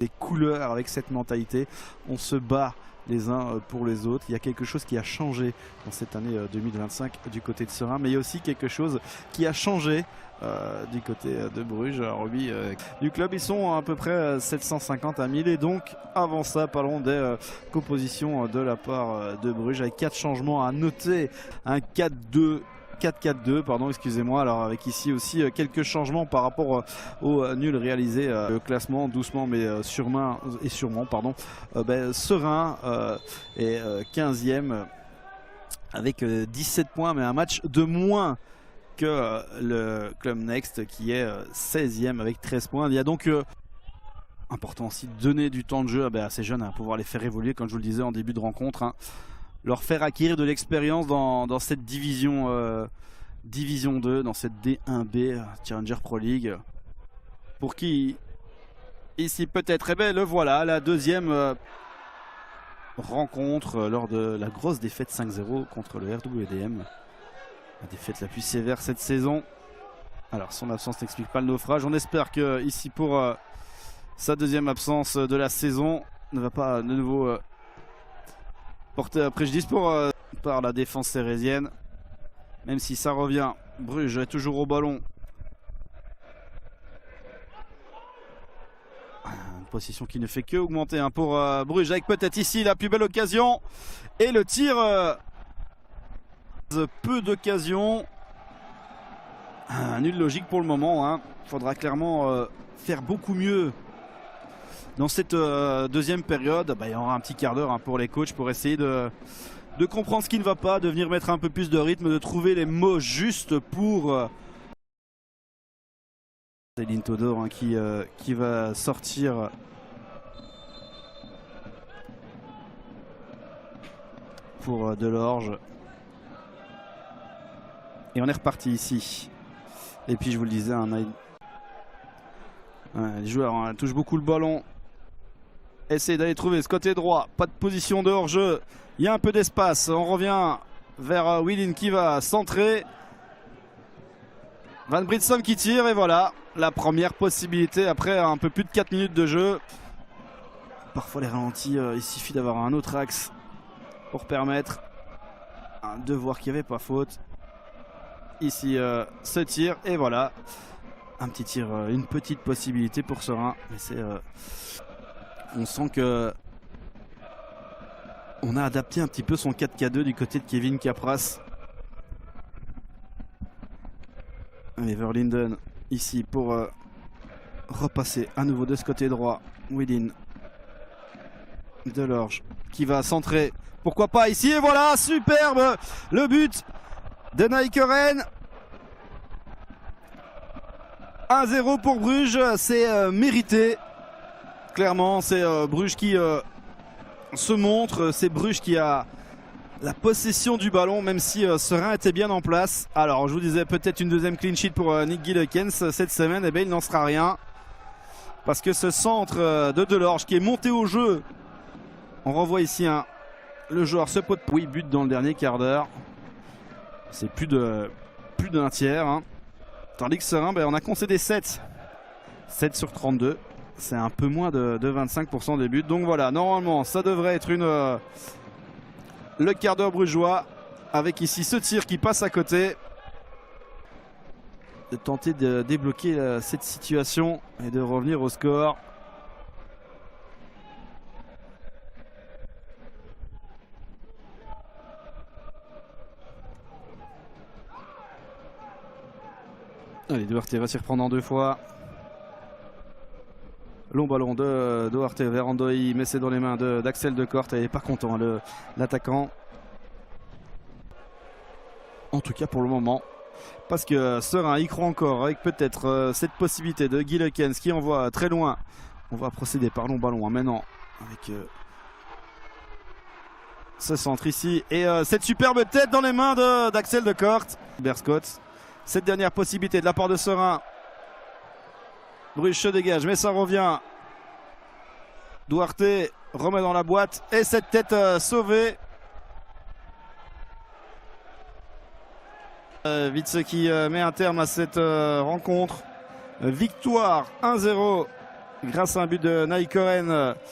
des couleurs, avec cette mentalité. On se bat les uns pour les autres. Il y a quelque chose qui a changé dans cette année 2025 du côté de Serein, mais il y a aussi quelque chose qui a changé du côté de Bruges. Alors oui, du club, ils sont à peu près 750 à 1000, et donc avant ça, parlons des compositions de la part de Bruges, avec 4 changements à noter. Un 4-4-2, pardon, excusez-moi. Alors avec ici aussi quelques changements par rapport au nul réalisé. Le classement doucement mais sûrement, pardon. Serein est 15e avec 17 points, mais un match de moins que le Club Next qui est 16e avec 13 points. Il y a donc important aussi de donner du temps de jeu à ces jeunes, à pouvoir les faire évoluer, comme je vous le disais en début de rencontre, hein. Leur faire acquérir de l'expérience dans cette division 2, dans cette D1B, Challenger Pro League. Pour qui, ici peut-être, le voilà, la deuxième rencontre lors de la grosse défaite 5-0 contre le RWDM. La défaite la plus sévère cette saison. Alors son absence n'explique pas le naufrage. On espère que ici pour sa deuxième absence de la saison ne va pas de nouveau porter préjudice par la défense sérésienne. Même si ça revient, Bruges est toujours au ballon. Une position qui ne fait que augmenter pour Bruges, avec peut-être ici la plus belle occasion. Et le tir, peu d'occasions. Nul logique pour le moment, hein. Il faudra clairement faire beaucoup mieux. Dans cette deuxième période, il y aura un petit quart d'heure pour les coachs pour essayer de comprendre ce qui ne va pas, de venir mettre un peu plus de rythme, de trouver les mots justes pour Céline Todor qui va sortir pour Delorge. Et on est reparti ici. Et puis je vous le disais, les joueurs touchent beaucoup le ballon. Essayez d'aller trouver ce côté droit. Pas de position de hors-jeu. Il y a un peu d'espace. On revient vers Willin qui va centrer. Van Britsom qui tire. Et voilà, la première possibilité après un peu plus de 4 minutes de jeu. Parfois les ralentis, il suffit d'avoir un autre axe pour permettre de voir qu'il n'y avait pas faute. Ici, ce tir. Et voilà, un petit tir, une petite possibilité pour Serein. Mais c'est... on sent que on a adapté un petit peu son 4K2 du côté de Kevin Capras. Allez, Verlinden ici pour repasser à nouveau de ce côté droit. Willin, Delorge qui va centrer. Pourquoi pas ici, et voilà, superbe le but de Nijkeren. 1-0 pour Bruges, c'est mérité. Clairement, c'est Bruges qui se montre. C'est Bruges qui a la possession du ballon, même si Serein était bien en place. Alors, je vous disais peut-être une deuxième clean sheet pour Nick Gillekens cette semaine. Il n'en sera rien. Parce que ce centre de Delorge qui est monté au jeu. On revoit ici le joueur se pot de... Oui, but dans le dernier quart d'heure. C'est plus d'un tiers. Hein. Tandis que Serein, on a concédé 7 sur 32. C'est un peu moins de 25% des buts. Donc voilà, normalement, ça devrait être le quart d'heure brugeois. Avec ici ce tir qui passe à côté. De tenter de débloquer cette situation et de revenir au score. Allez, Duarte va s'y reprendre en 2 fois. Long ballon de Duarte vers Andoi, mais c'est dans les mains d'Axel de Kort. Et pas content l'attaquant. En tout cas pour le moment. Parce que Serein y croit encore, avec peut-être cette possibilité de Gillekens qui envoie très loin. On va procéder par long ballon maintenant avec ce centre ici. Et cette superbe tête dans les mains d'Axel de Kort. Berscott. Cette dernière possibilité de la part de Serein. Bruges se dégage, mais ça revient. Duarte remet dans la boîte. Et cette tête sauvée. Vitze qui met un terme à cette rencontre. Victoire 1-0 grâce à un but de Naïkoren